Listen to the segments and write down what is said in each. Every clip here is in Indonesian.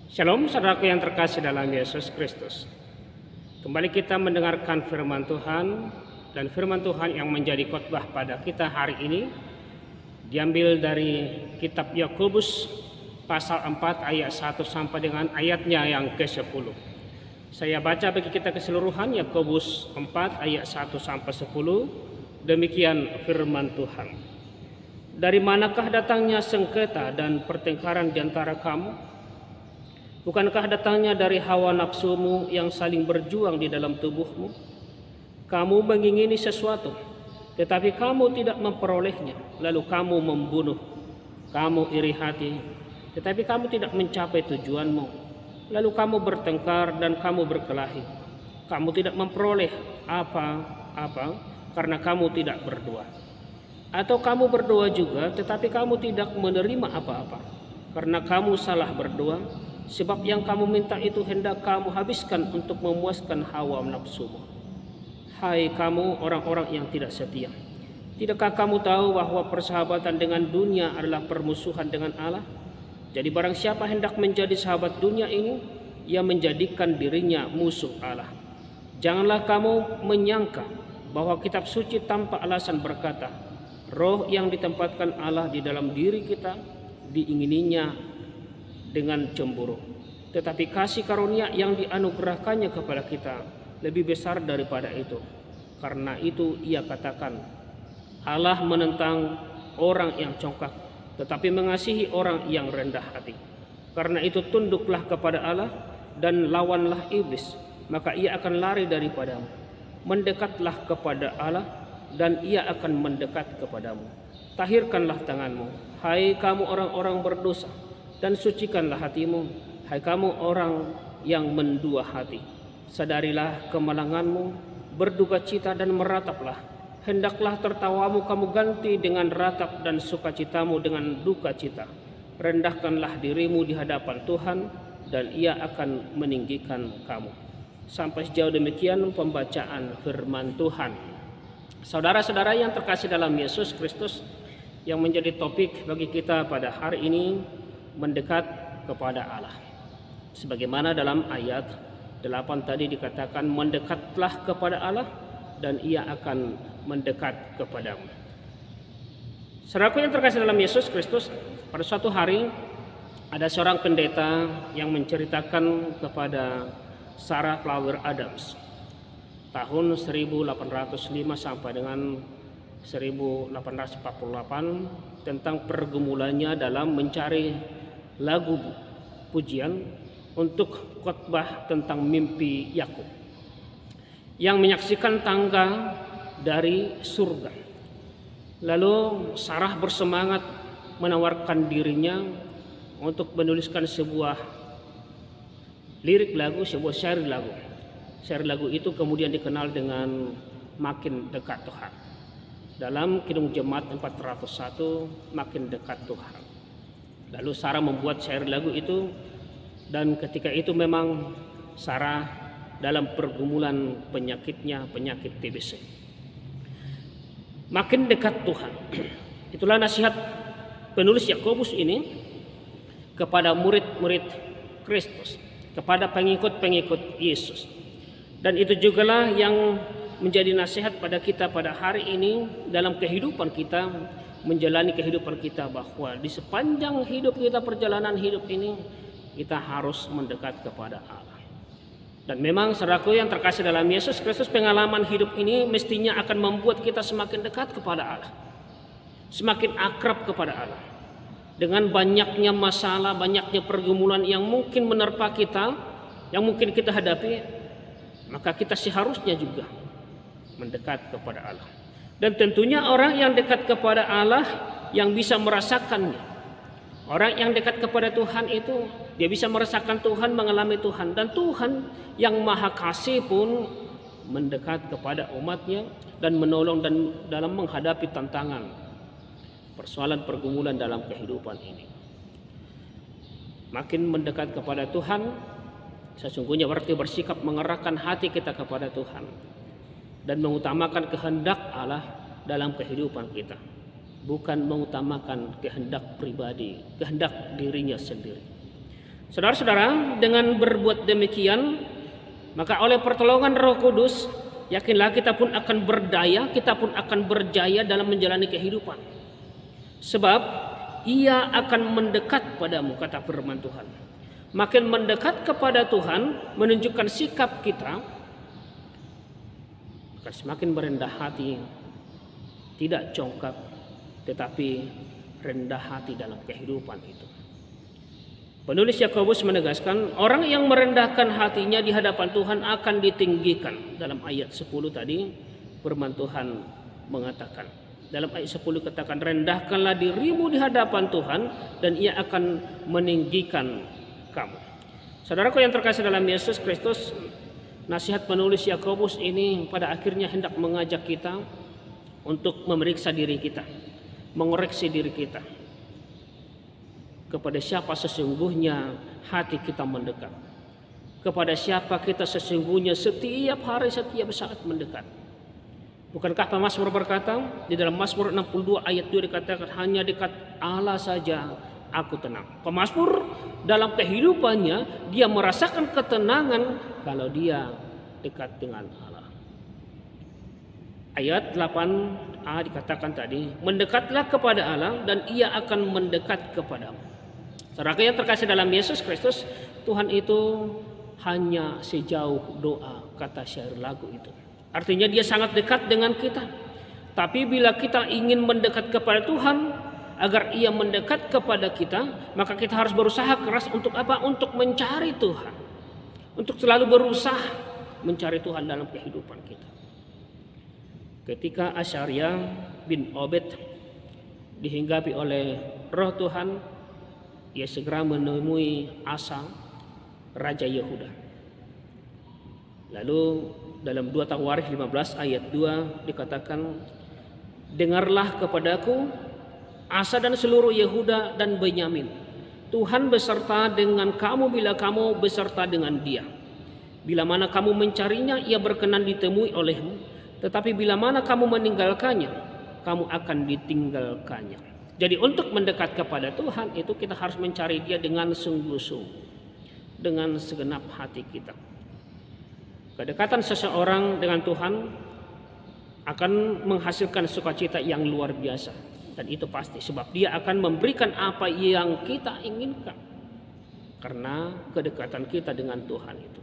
Shalom saudaraku yang terkasih dalam Yesus Kristus. Kembali kita mendengarkan firman Tuhan, dan firman Tuhan yang menjadi khotbah pada kita hari ini diambil dari kitab Yakobus pasal 4 ayat 1 sampai dengan ayatnya yang ke-10. Saya baca bagi kita keseluruhan Yakobus 4 ayat 1 sampai 10. Demikian firman Tuhan. Dari manakah datangnya sengketa dan pertengkaran di antara kamu? Bukankah datangnya dari hawa nafsumu yang saling berjuang di dalam tubuhmu? Kamu mengingini sesuatu, tetapi kamu tidak memperolehnya, lalu kamu membunuh. Kamu iri hati, tetapi kamu tidak mencapai tujuanmu. Lalu kamu bertengkar dan kamu berkelahi. Kamu tidak memperoleh apa-apa karena kamu tidak berdoa. Atau kamu berdoa juga, tetapi kamu tidak menerima apa-apa karena kamu salah berdoa. Sebab yang kamu minta itu hendak kamu habiskan untuk memuaskan hawa nafsumu. Hai kamu orang-orang yang tidak setia, tidakkah kamu tahu bahwa persahabatan dengan dunia adalah permusuhan dengan Allah? Jadi barang siapa hendak menjadi sahabat dunia ini, ia menjadikan dirinya musuh Allah. Janganlah kamu menyangka bahwa kitab suci tanpa alasan berkata, roh yang ditempatkan Allah di dalam diri kita diingininya dengan cemburu. Tetapi kasih karunia yang dianugerahkannya kepada kita lebih besar daripada itu. Karena itu ia katakan, Allah menentang orang yang congkak, tetapi mengasihi orang yang rendah hati. Karena itu tunduklah kepada Allah dan lawanlah iblis, maka ia akan lari daripadamu. Mendekatlah kepada Allah dan ia akan mendekat kepadamu. Tahirkanlah tanganmu, hai kamu orang-orang berdosa, dan sucikanlah hatimu, hai kamu orang yang mendua hati. Sadarilah kemalanganmu, berduka cita dan merataplah. Hendaklah tertawamu kamu ganti dengan ratap dan sukacitamu dengan duka cita. Rendahkanlah dirimu di hadapan Tuhan dan ia akan meninggikan kamu. Sampai sejauh demikian pembacaan firman Tuhan. Saudara-saudara yang terkasih dalam Yesus Kristus, yang menjadi topik bagi kita pada hari ini, mendekat kepada Allah. Sebagaimana dalam ayat 8 tadi dikatakan, mendekatlah kepada Allah dan ia akan mendekat kepadamu. Saudaraku yang terkasih dalam Yesus Kristus, pada suatu hari ada seorang pendeta yang menceritakan kepada Sarah Flower Adams tahun 1805 sampai dengan 1848 tentang pergumulannya dalam mencari lagu pujian untuk khotbah tentang mimpi Yakub yang menyaksikan tangga dari surga. Lalu Sarah bersemangat menawarkan dirinya untuk menuliskan sebuah lirik lagu, sebuah syair lagu. Syair lagu itu kemudian dikenal dengan Makin Dekat Tuhan. Dalam Kidung Jemaat 401, Makin Dekat Tuhan. Lalu Sarah membuat syair lagu itu, dan ketika itu memang Sarah dalam pergumulan penyakitnya, penyakit TBC. Makin dekat Tuhan. Itulah nasihat penulis Yakobus ini kepada murid-murid Kristus, kepada pengikut-pengikut Yesus. Dan itu jugalah yang menjadi nasihat pada kita pada hari ini dalam kehidupan kita, menjalani kehidupan kita, bahwa di sepanjang hidup kita, perjalanan hidup ini, kita harus mendekat kepada Allah. Dan memang saudaraku yang terkasih dalam Yesus Kristus, pengalaman hidup ini mestinya akan membuat kita semakin dekat kepada Allah, semakin akrab kepada Allah. Dengan banyaknya masalah, banyaknya pergumulan yang mungkin menerpa kita, yang mungkin kita hadapi, maka kita seharusnya juga mendekat kepada Allah. Dan tentunya orang yang dekat kepada Allah yang bisa merasakannya. Orang yang dekat kepada Tuhan itu, dia bisa merasakan Tuhan, mengalami Tuhan. Dan Tuhan yang Maha Kasih pun mendekat kepada umatnya dan menolong dan dalam menghadapi tantangan, persoalan pergumulan dalam kehidupan ini. Makin mendekat kepada Tuhan, sesungguhnya berarti bersikap mengerahkan hati kita kepada Tuhan dan mengutamakan kehendak Allah dalam kehidupan kita. bukan mengutamakan kehendak pribadi, kehendak dirinya sendiri. Saudara-saudara, dengan berbuat demikian, maka oleh pertolongan Roh Kudus, yakinlah kita pun akan berdaya, kita pun akan berjaya dalam menjalani kehidupan. Sebab Ia akan mendekat padamu, kata firman Tuhan. Makin mendekat kepada Tuhan, menunjukkan sikap kita akan semakin merendah hati, tidak congkak, tetapi rendah hati dalam kehidupan itu. Penulis Yakobus menegaskan, orang yang merendahkan hatinya di hadapan Tuhan akan ditinggikan. Dalam ayat 10 tadi firman Tuhan mengatakan, dalam ayat 10 katakan, rendahkanlah dirimu di hadapan Tuhan dan Ia akan meninggikan kamu. Saudaraku yang terkasih dalam Yesus Kristus, nasihat penulis Yakobus ini pada akhirnya hendak mengajak kita untuk memeriksa diri kita, mengoreksi diri kita. Kepada siapa sesungguhnya hati kita mendekat? Kepada siapa kita sesungguhnya setiap hari, setiap saat mendekat? Bukankah pemazmur berkata di dalam Mazmur 62 ayat 2 dikatakan, hanya dekat Allah saja aku tenang. Pemazmur dalam kehidupannya dia merasakan ketenangan kalau dia dekat dengan Allah. Ayat 8a dikatakan tadi, mendekatlah kepada Allah dan Ia akan mendekat kepadamu. Saudara yang terkasih dalam Yesus Kristus, Tuhan itu hanya sejauh doa, kata syair lagu itu. Artinya Dia sangat dekat dengan kita. Tapi bila kita ingin mendekat kepada Tuhan, agar Ia mendekat kepada kita, maka kita harus berusaha keras untuk apa? Untuk mencari Tuhan. Untuk selalu berusaha mencari Tuhan dalam kehidupan kita. Ketika Asarya bin Obed dihinggapi oleh Roh Tuhan, ia segera menemui Asa, Raja Yehuda. Lalu dalam 2 Tawarikh 15 ayat 2 dikatakan, dengarlah kepadaku Asa dan seluruh Yehuda dan Benyamin. Tuhan beserta dengan kamu bila kamu beserta dengan Dia. Bila mana kamu mencarinya, Ia berkenan ditemui olehmu. Tetapi bila mana kamu meninggalkannya, kamu akan ditinggalkannya. Jadi untuk mendekat kepada Tuhan itu kita harus mencari Dia dengan sungguh-sungguh, dengan segenap hati kita. Kedekatan seseorang dengan Tuhan akan menghasilkan sukacita yang luar biasa, dan itu pasti, sebab Dia akan memberikan apa yang kita inginkan karena kedekatan kita dengan Tuhan itu.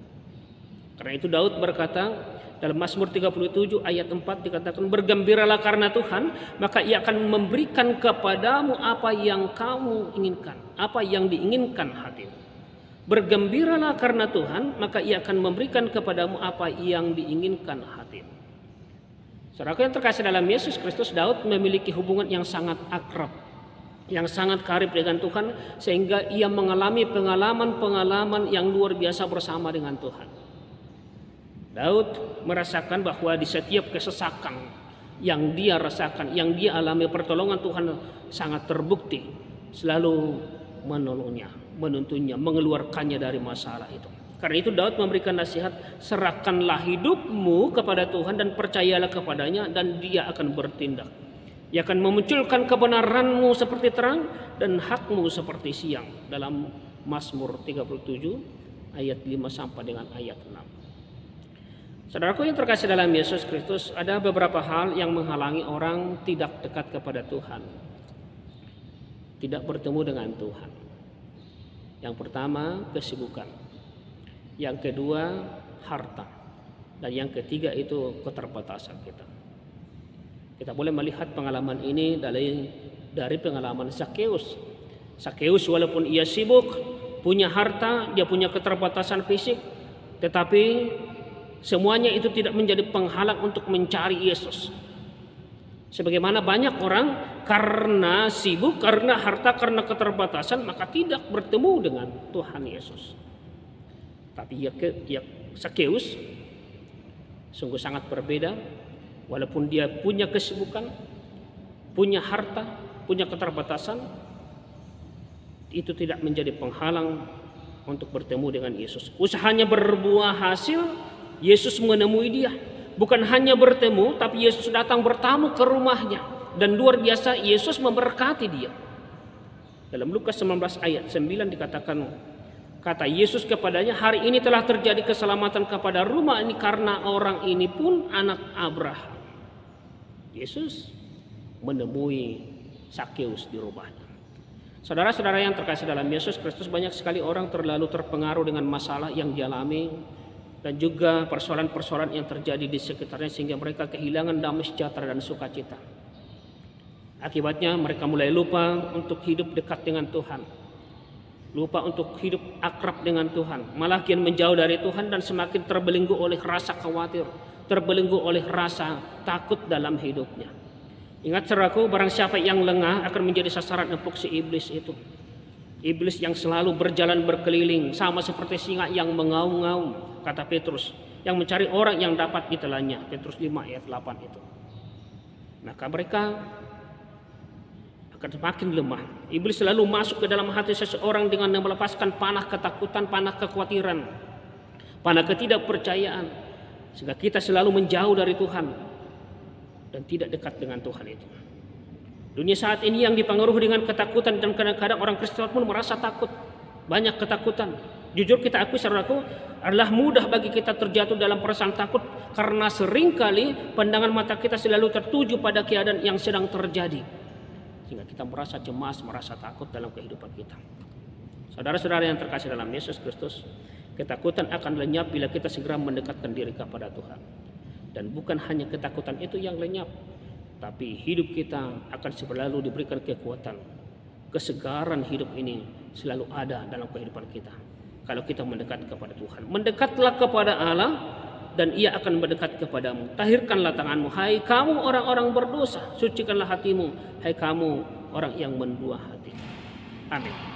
Karena itu Daud berkata dalam Mazmur 37 ayat 4 dikatakan, bergembiralah karena Tuhan, maka Ia akan memberikan kepadamu apa yang kamu inginkan, apa yang diinginkan hatimu. Bergembiralah karena Tuhan, maka Ia akan memberikan kepadamu apa yang diinginkan hatimu. Saudara yang terkasih dalam Yesus Kristus, Daud memiliki hubungan yang sangat akrab, yang sangat karib dengan Tuhan, sehingga ia mengalami pengalaman-pengalaman yang luar biasa bersama dengan Tuhan. Daud merasakan bahwa di setiap kesesakan yang dia rasakan, yang dia alami, pertolongan Tuhan sangat terbukti, selalu menolongnya, menuntunnya, mengeluarkannya dari masalah itu. Karena itu Daud memberikan nasihat, serahkanlah hidupmu kepada Tuhan dan percayalah kepadanya dan Dia akan bertindak. Ia akan memunculkan kebenaranmu seperti terang dan hakmu seperti siang. Dalam Mazmur 37 ayat 5 sampai dengan ayat 6. Saudaraku yang terkasih dalam Yesus Kristus, ada beberapa hal yang menghalangi orang tidak dekat kepada Tuhan, tidak bertemu dengan Tuhan. Yang pertama, kesibukan. Yang kedua, harta. Dan yang ketiga itu keterbatasan kita. Kita boleh melihat pengalaman ini dari pengalaman Zakheus. Zakheus walaupun ia sibuk, punya harta, dia punya keterbatasan fisik, tetapi semuanya itu tidak menjadi penghalang untuk mencari Yesus. Sebagaimana banyak orang karena sibuk, karena harta, karena keterbatasan, maka tidak bertemu dengan Tuhan Yesus. Tapi Zakheus sungguh sangat berbeda. Walaupun dia punya kesibukan, punya harta, punya keterbatasan, itu tidak menjadi penghalang untuk bertemu dengan Yesus. Usahanya berbuah hasil, Yesus menemui dia. Bukan hanya bertemu, tapi Yesus datang bertamu ke rumahnya. Dan luar biasa, Yesus memberkati dia. Dalam Lukas 19 ayat 9 dikatakan, Kata Yesus kepadanya, hari ini telah terjadi keselamatan kepada rumah ini karena orang ini pun anak Abraham. Yesus menemui Sakeus di rumahnya. Saudara-saudara yang terkasih dalam Yesus Kristus, banyak sekali orang terlalu terpengaruh dengan masalah yang dialami dan juga persoalan-persoalan yang terjadi di sekitarnya sehingga mereka kehilangan damai sejahtera dan sukacita. Akibatnya mereka mulai lupa untuk hidup dekat dengan Tuhan, lupa untuk hidup akrab dengan Tuhan, malah kian menjauh dari Tuhan dan semakin terbelenggu oleh rasa khawatir, terbelenggu oleh rasa takut dalam hidupnya. Ingat saudaraku, barang siapa yang lengah akan menjadi sasaran empuk si iblis itu. Iblis yang selalu berjalan berkeliling sama seperti singa yang mengaum-ngaum, kata Petrus, yang mencari orang yang dapat ditelannya. Petrus 5 ayat 8 itu. Maka mereka akan semakin lemah. Iblis selalu masuk ke dalam hati seseorang dengan melepaskan panah ketakutan, panah kekhawatiran, panah ketidakpercayaan, sehingga kita selalu menjauh dari Tuhan dan tidak dekat dengan Tuhan itu. Dunia saat ini yang dipengaruhi dengan ketakutan dan kadang-kadang orang Kristen pun merasa takut. Banyak ketakutan. Jujur kita akui saudaraku, adalah mudah bagi kita terjatuh dalam perasaan takut karena seringkali pandangan mata kita selalu tertuju pada keadaan yang sedang terjadi. Sehingga kita merasa cemas, merasa takut dalam kehidupan kita. Saudara-saudara yang terkasih dalam Yesus Kristus, ketakutan akan lenyap bila kita segera mendekatkan diri kepada Tuhan. Dan bukan hanya ketakutan itu yang lenyap, tapi hidup kita akan selalu diberikan kekuatan. Kesegaran hidup ini selalu ada dalam kehidupan kita kalau kita mendekat kepada Tuhan. Mendekatlah kepada Allah dan Ia akan mendekat kepadamu. Tahirkanlah tanganmu, hai kamu orang-orang berdosa. Sucikanlah hatimu, hai kamu orang yang mendua hati. Amin.